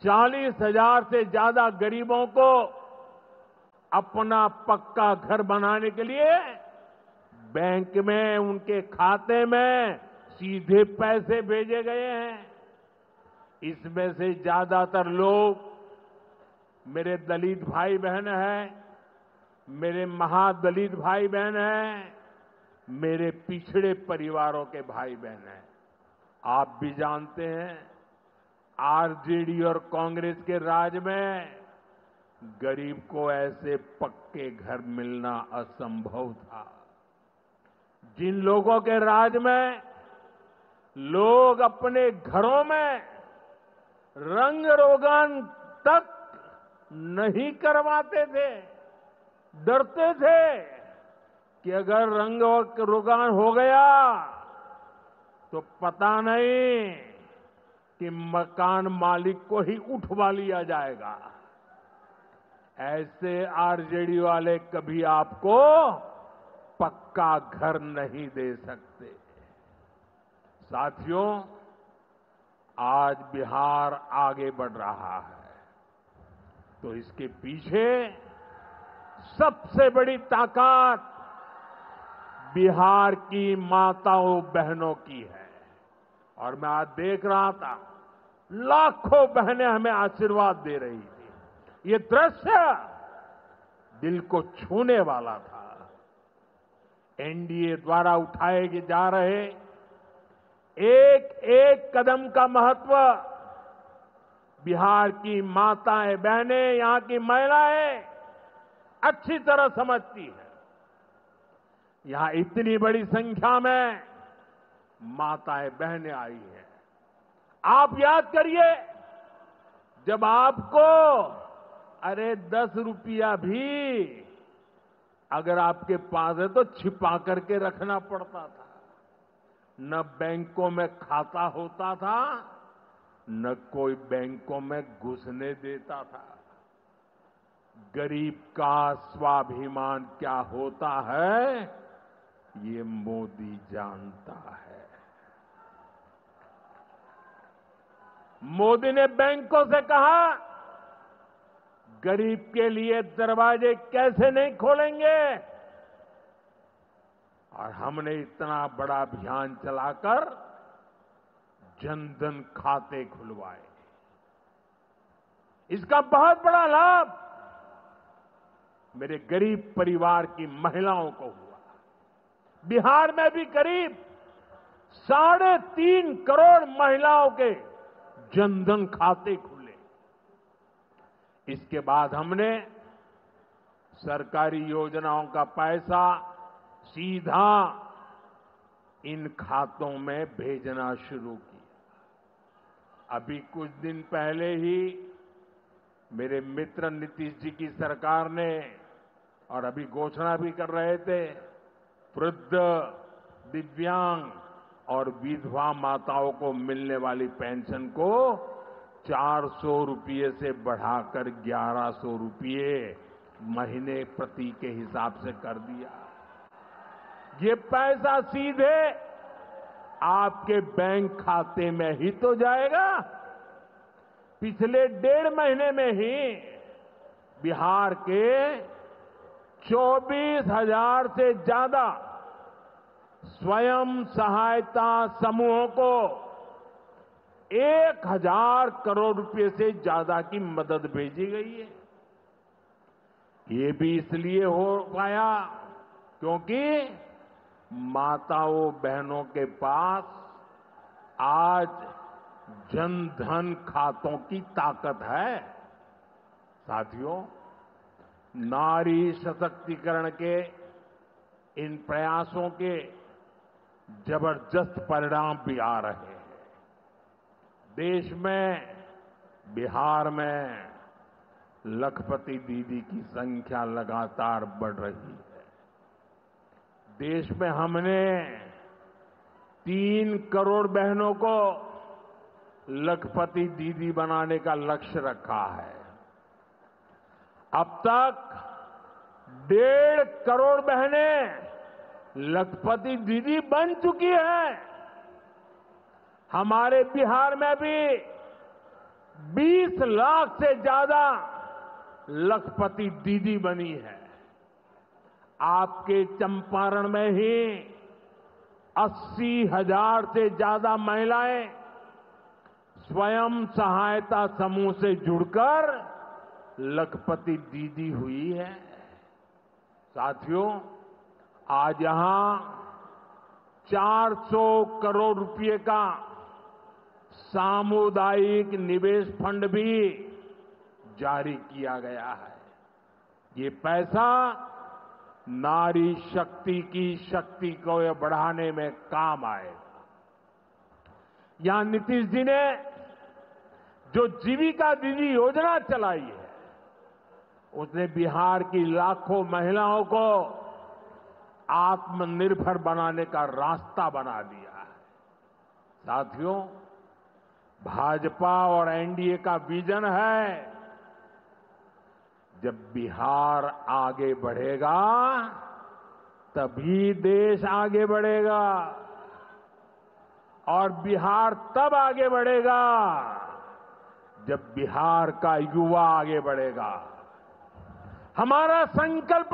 40,000 से ज्यादा गरीबों को अपना पक्का घर बनाने के लिए बैंक में उनके खाते में सीधे पैसे भेजे गए हैं। इसमें से ज्यादातर लोग मेरे दलित भाई बहन हैं, मेरे महादलित भाई बहन हैं, मेरे पिछड़े परिवारों के भाई बहन हैं। आप भी जानते हैं, आरजेडी और कांग्रेस के राज में गरीब को ऐसे पक्के घर मिलना असंभव था। जिन लोगों के राज में लोग अपने घरों में रंग रोगन तक नहीं करवाते थे, डरते थे कि अगर रंग रोगन हो गया तो पता नहीं कि मकान मालिक को ही उठवा लिया जाएगा। ऐसे आरजेडी वाले कभी आपको पक्का घर नहीं दे सकते। साथियों, आज बिहार आगे बढ़ रहा है तो इसके पीछे सबसे बड़ी ताकत बिहार की माताओं बहनों की है। और मैं आज देख रहा था, लाखों बहनें हमें आशीर्वाद दे रही थी। ये दृश्य दिल को छूने वाला था। एनडीए द्वारा उठाए जा रहे एक एक कदम का महत्व बिहार की माताएं बहनें, यहां की महिलाएं अच्छी तरह समझती है। यहां इतनी बड़ी संख्या में माताएं बहनें आई हैं। आप याद करिए, जब आपको 10 रुपया भी अगर आपके पास है तो छिपा करके रखना पड़ता था। न बैंकों में खाता होता था, न कोई बैंकों में घुसने देता था। गरीब का स्वाभिमान क्या होता है, ये मोदी जानता है। मोदी ने बैंकों से कहा, गरीब के लिए दरवाजे कैसे नहीं खोलेंगे, और हमने इतना बड़ा अभियान चलाकर जनधन खाते खुलवाए। इसका बहुत बड़ा लाभ मेरे गरीब परिवार की महिलाओं को हुआ। बिहार में भी करीब 3.5 करोड़ महिलाओं के जनधन खाते खुले। इसके बाद हमने सरकारी योजनाओं का पैसा सीधा इन खातों में भेजना शुरू किया। अभी कुछ दिन पहले ही मेरे मित्र नीतीश जी की सरकार ने, और अभी घोषणा भी कर रहे थे, वृद्ध, दिव्यांग और विधवा माताओं को मिलने वाली पेंशन को 400 रुपये से बढ़ाकर 1100 रुपये महीने प्रति के हिसाब से कर दिया। ये पैसा सीधे आपके बैंक खाते में ही तो जाएगा। पिछले 1.5 महीने में ही बिहार के 24,000 से ज्यादा स्वयं सहायता समूहों को 1,000 करोड़ रुपए से ज्यादा की मदद भेजी गई है। ये भी इसलिए हो पाया क्योंकि माताओं बहनों के पास आज जनधन खातों की ताकत है। साथियों, नारी सशक्तिकरण के इन प्रयासों के जबरदस्त परिणाम भी आ रहे हैं। देश में, बिहार में लखपति दीदी की संख्या लगातार बढ़ रही है। देश में हमने 3 करोड़ बहनों को लखपति दीदी बनाने का लक्ष्य रखा है। अब तक 1.5 करोड़ बहनें लखपति दीदी बन चुकी हैं। हमारे बिहार में भी 20 लाख से ज्यादा लखपति दीदी बनी है। आपके चंपारण में ही 80,000 से ज्यादा महिलाएं स्वयं सहायता समूह से जुड़कर लखपति दीदी हुई है। साथियों, आज यहां 400 करोड़ रुपए का सामुदायिक निवेश फंड भी जारी किया गया है। ये पैसा नारी शक्ति की शक्ति को बढ़ाने में काम आएगा। यहां नीतीश जी ने जो जीविका दीदी योजना चलाई है, उसने बिहार की लाखों महिलाओं को आत्मनिर्भर बनाने का रास्ता बना दिया है। साथियों, भाजपा और एनडीए का विजन है, जब बिहार आगे बढ़ेगा तभी देश आगे बढ़ेगा, और बिहार तब आगे बढ़ेगा जब बिहार का युवा आगे बढ़ेगा। हमारा संकल्प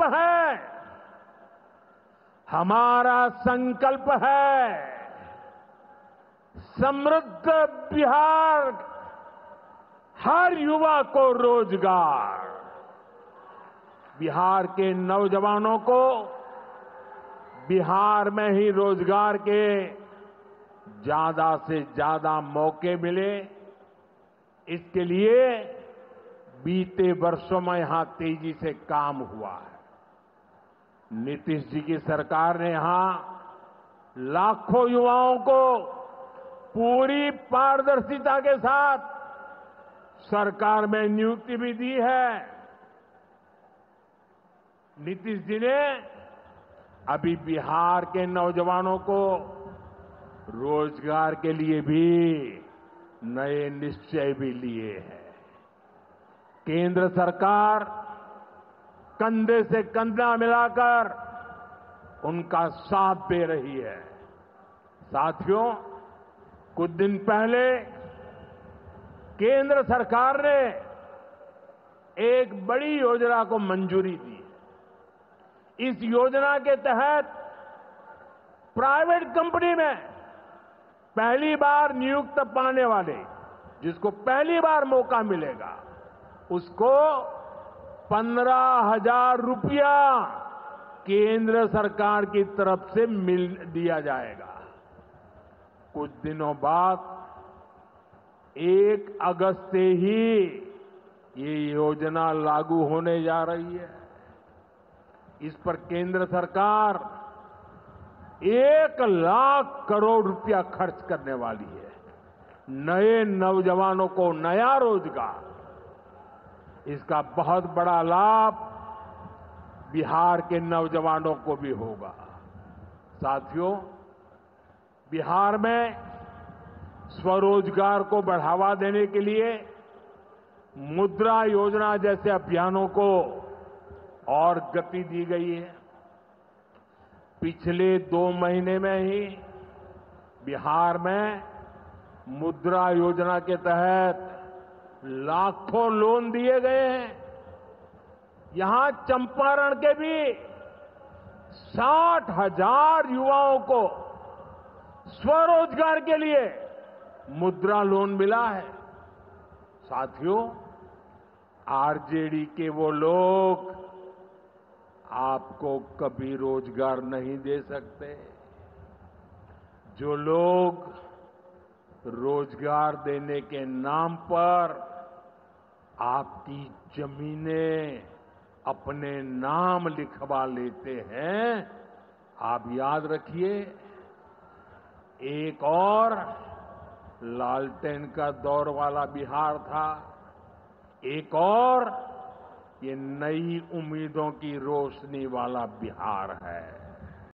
है, समृद्ध बिहार, हर युवा को रोजगार, बिहार के नौजवानों को बिहार में ही रोजगार के ज्यादा से ज्यादा मौके मिले। इसके लिए बीते वर्षों में यहां तेजी से काम हुआ है। नीतीश जी की सरकार ने यहां लाखों युवाओं को पूरी पारदर्शिता के साथ सरकार में नियुक्ति भी दी है। नीतीश जी ने अभी बिहार के नौजवानों को रोजगार के लिए भी नए निश्चय भी लिए हैं। केंद्र सरकार कंधे से कंधा मिलाकर उनका साथ दे रही है। साथियों, कुछ दिन पहले केंद्र सरकार ने एक बड़ी योजना को मंजूरी दी। इस योजना के तहत प्राइवेट कंपनी में पहली बार नियुक्त पाने वाले, जिसको पहली बार मौका मिलेगा, उसको 15,000 रुपया केंद्र सरकार की तरफ से दिया जाएगा। कुछ दिनों बाद 1 अगस्त से ही ये योजना लागू होने जा रही है। इस पर केंद्र सरकार 1 लाख करोड़ रुपया खर्च करने वाली है। नए नौजवानों को नया रोजगार, इसका बहुत बड़ा लाभ बिहार के नौजवानों को भी होगा। साथियों, बिहार में स्वरोजगार को बढ़ावा देने के लिए मुद्रा योजना जैसे अभियानों को और गति दी गई है। पिछले 2 महीने में ही बिहार में मुद्रा योजना के तहत लाखों लोन दिए गए हैं। यहां चंपारण के भी 60,000 युवाओं को स्वरोजगार के लिए मुद्रा लोन मिला है। साथियों, आरजेडी के वो लोग आपको कभी रोजगार नहीं दे सकते। जो लोग रोजगार देने के नाम पर आपकी जमीनें अपने नाम लिखवा लेते हैं, आप याद रखिए, एक और लालटेन का दौर वाला बिहार था, एक और ये नई उम्मीदों की रोशनी वाला बिहार है।